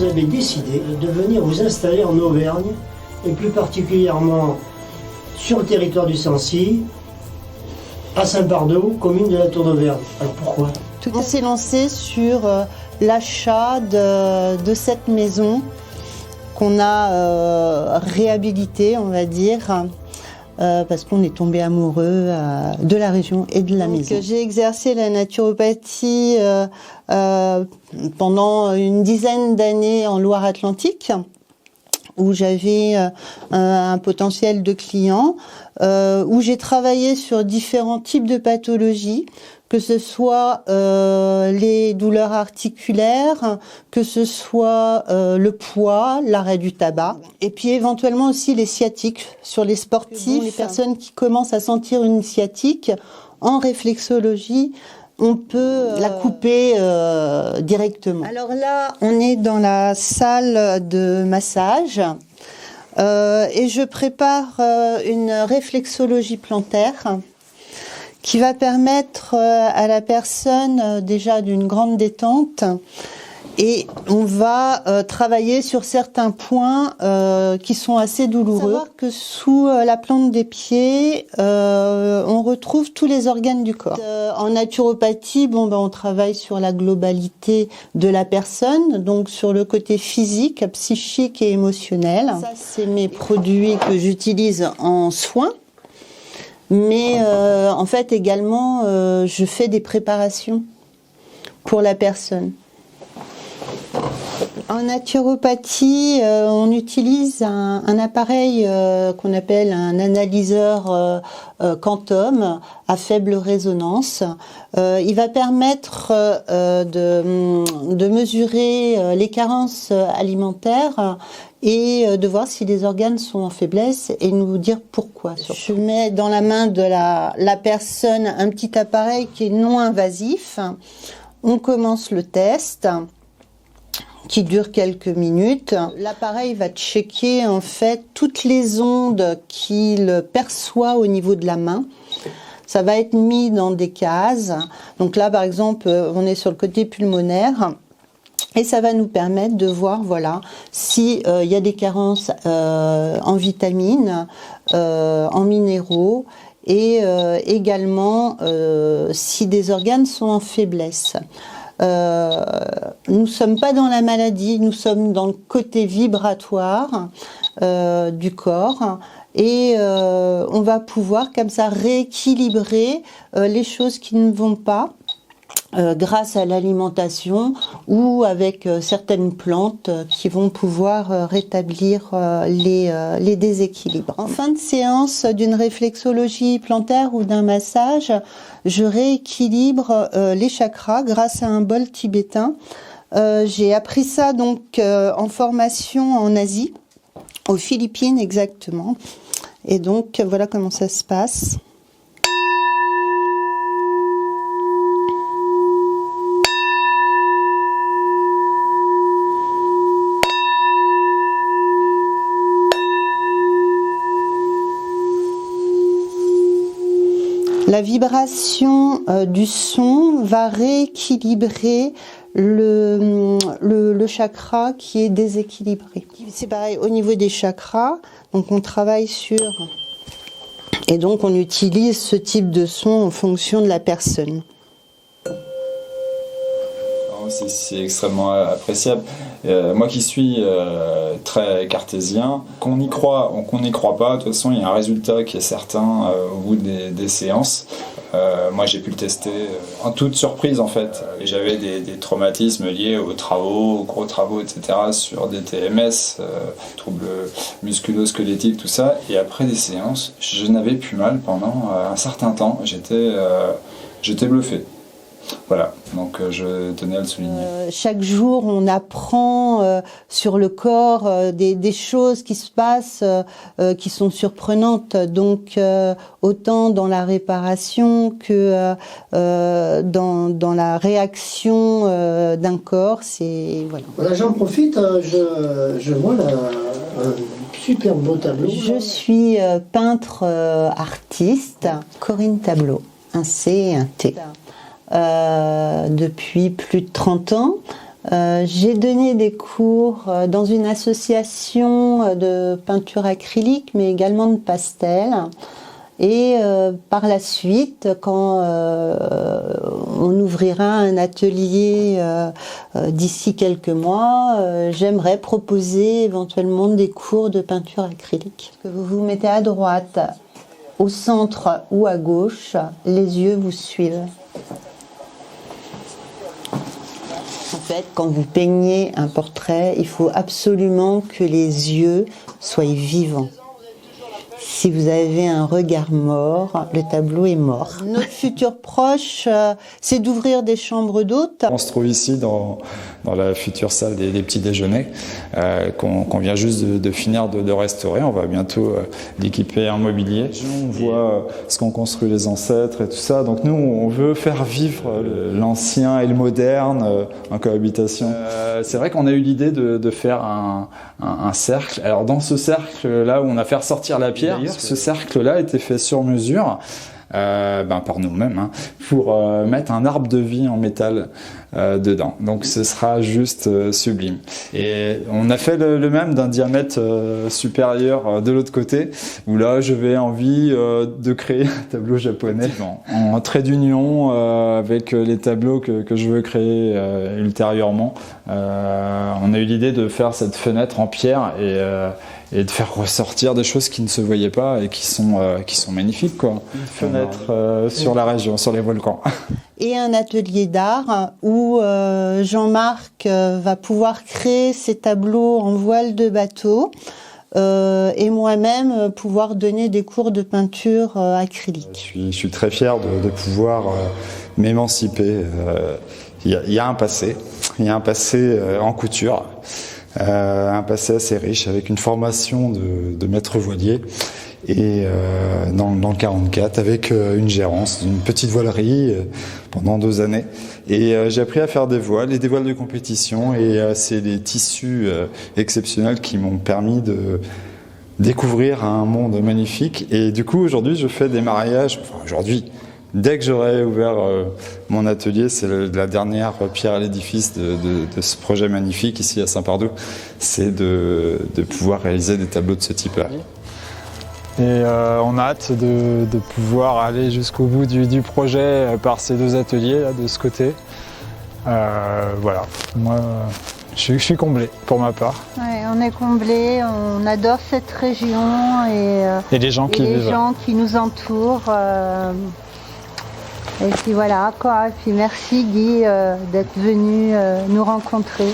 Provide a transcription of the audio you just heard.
vous avez décidé de venir vous installer en Auvergne, et plus particulièrement sur le territoire du Sancy, à Saint-Pardoux, commune de la Tour d'Auvergne. Alors pourquoi? On s'est lancé sur l'achat de cette maison qu'on a réhabilitée, on va dire, parce qu'on est tombé amoureux de la région et de la maison. J'ai exercé la naturopathie pendant une dizaine d'années en Loire-Atlantique, où j'avais un potentiel de clients, où j'ai travaillé sur différents types de pathologies, que ce soit les douleurs articulaires, que ce soit le poids, l'arrêt du tabac, et puis éventuellement aussi les sciatiques sur les sportifs, les personnes qui commencent à sentir une sciatique. En réflexologie, on peut la couper directement. Alors là, on est dans la salle de massage et je prépare une réflexologie plantaire qui va permettre à la personne déjà d'une grande détente, et on va travailler sur certains points qui sont assez douloureux. Savoir que sous la plante des pieds, on retrouve tous les organes du corps. En naturopathie, on travaille sur la globalité de la personne, donc sur le côté physique, psychique et émotionnel. Ça, c'est mes produits que j'utilise en soins. Mais en fait également, je fais des préparations pour la personne. En naturopathie, on utilise un appareil qu'on appelle un analyseur quantum à faible résonance. Il va permettre de mesurer les carences alimentaires et de voir si les organes sont en faiblesse et nous dire pourquoi. Je mets dans la main de la personne un petit appareil qui est non invasif. On commence le test qui dure quelques minutes. L'appareil va checker en fait toutes les ondes qu'il perçoit au niveau de la main. Ça va être mis dans des cases. Donc là, par exemple, on est sur le côté pulmonaire. Et ça va nous permettre de voir, voilà, si y a des carences en vitamines, en minéraux, et également si des organes sont en faiblesse. Nous ne sommes pas dans la maladie, nous sommes dans le côté vibratoire du corps, et on va pouvoir comme ça rééquilibrer les choses qui ne vont pas grâce à l'alimentation ou avec certaines plantes qui vont pouvoir rétablir les déséquilibres. En fin de séance d'une réflexologie plantaire ou d'un massage, je rééquilibre les chakras grâce à un bol tibétain. J'ai appris ça donc en formation en Asie, aux Philippines exactement. Et donc voilà comment ça se passe. La vibration du son va rééquilibrer le chakra qui est déséquilibré. C'est pareil au niveau des chakras, donc on travaille sur... Et donc on utilise ce type de son en fonction de la personne. C'est extrêmement appréciable. Moi qui suis très cartésien, qu'on y croit ou qu'on n'y croit pas, de toute façon il y a un résultat qui est certain au bout des séances. Moi j'ai pu le tester en toute surprise en fait. J'avais des traumatismes liés aux travaux, aux gros travaux, etc. sur des TMS, troubles musculo-squelettiques, tout ça. Et après des séances, je n'avais plus mal pendant un certain temps. J'étais bluffé. Voilà, donc je tenais à le souligner. Chaque jour, on apprend sur le corps des choses qui se passent, qui sont surprenantes. Donc, autant dans la réparation que dans la réaction d'un corps, c'est voilà. Voilà, j'en profite, je vois un super beau tableau. Je suis peintre artiste, Corinne Tableau, un C et un T. Depuis plus de 30 ans. J'ai donné des cours dans une association de peinture acrylique, mais également de pastel. Et par la suite, quand on ouvrira un atelier d'ici quelques mois, j'aimerais proposer éventuellement des cours de peinture acrylique. Vous vous mettez à droite, au centre ou à gauche, les yeux vous suivent. En fait, quand vous peignez un portrait, il faut absolument que les yeux soient vivants. Si vous avez un regard mort, le tableau est mort. Notre futur proche, c'est d'ouvrir des chambres d'hôtes. On se trouve ici dans la future salle des petits déjeuners qu'on vient juste de finir de restaurer. On va bientôt l'équiper en mobilier. On voit ce qu'ont construit les ancêtres et tout ça. Donc nous, on veut faire vivre l'ancien et le moderne en cohabitation. C'est vrai qu'on a eu l'idée de faire un cercle. Alors dans ce cercle-là où on a fait ressortir la pierre, ce cercle-là a été fait sur mesure par nous-mêmes pour mettre un arbre de vie en métal dedans. Donc ce sera juste sublime. Et on a fait le même d'un diamètre supérieur de l'autre côté, où là j'avais envie de créer un tableau japonais en trait d'union avec les tableaux que je veux créer ultérieurement. On a eu l'idée de faire cette fenêtre en pierre et de faire ressortir des choses qui ne se voyaient pas et qui sont magnifiques, quoi. Une fenêtre sur la région, sur les volcans. Et un atelier d'art où Jean-Marc va pouvoir créer ses tableaux en voile de bateau et moi-même pouvoir donner des cours de peinture acrylique. Je suis très fier de pouvoir m'émanciper. Il y a un passé en couture. Un passé assez riche avec une formation de maître voilier et dans le 44 avec une gérance d'une petite voilerie pendant 2 années et j'ai appris à faire des voiles et des voiles de compétition et c'est des tissus exceptionnels qui m'ont permis de découvrir un monde magnifique et du coup aujourd'hui je fais des mariages, dès que j'aurai ouvert mon atelier, c'est la dernière pierre à l'édifice de ce projet magnifique ici à Saint-Pardoux, c'est de pouvoir réaliser des tableaux de ce type-là. Et on a hâte de pouvoir aller jusqu'au bout du projet par ces 2 ateliers là, de ce côté. Voilà, moi je suis comblé pour ma part. Ouais, on est comblé, on adore cette région et les gens qui nous entourent. Et puis voilà, quoi. Et puis merci Guy d'être venu nous rencontrer.